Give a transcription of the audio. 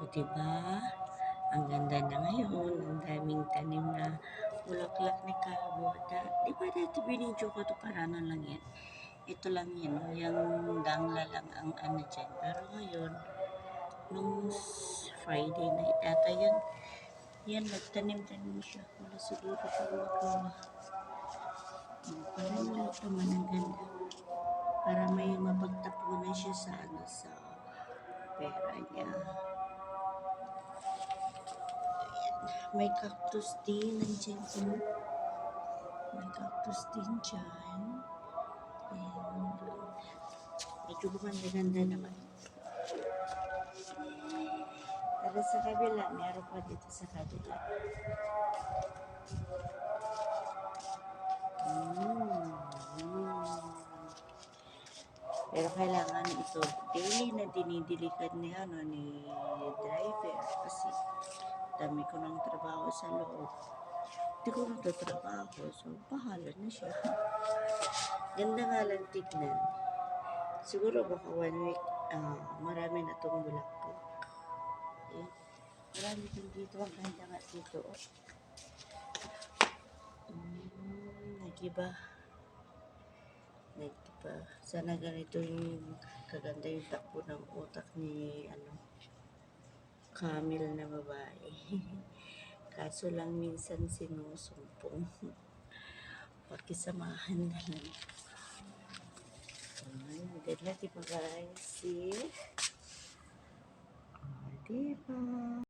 O diba? Ang ganda na ngayon. Ang daming tanim na bulaklak ni Calvo. Di ba dati binidyo ko to para ano lang yan? Ito lang yan. Yung dangla lang ang ano dyan. Pero ngayon, nung Friday night ata yun, yan, nagtanim-tanim siya. Wala siguro kung magawa. Parang ulit naman ang ganda. Para may mapagtapunan siya sa ano, sa pera niya. May cactus din nandiyan po. May cactus din dyan. And, medyo gumanda-ganda naman. Pero sa kabila, meron pa dito sa kabila. Pero kailangan ito daily na dinidilikan ni driver kasi dami ko ng trabaho sa loob. Hindi ko nagtatrabaho, so bahala na siya. Ganda nga lang tignan. Siguro baka 1 week, marami na itong bulaklak. Okay. Marami din dito. Ang ganda nga dito. Nagiba. Sana ganito yung kaganda yung takbo ng utak ni Camille na babae. Kaso lang minsan sinusumpong. Pakisamahan na lang. Maganda, diba guys? See? Diba?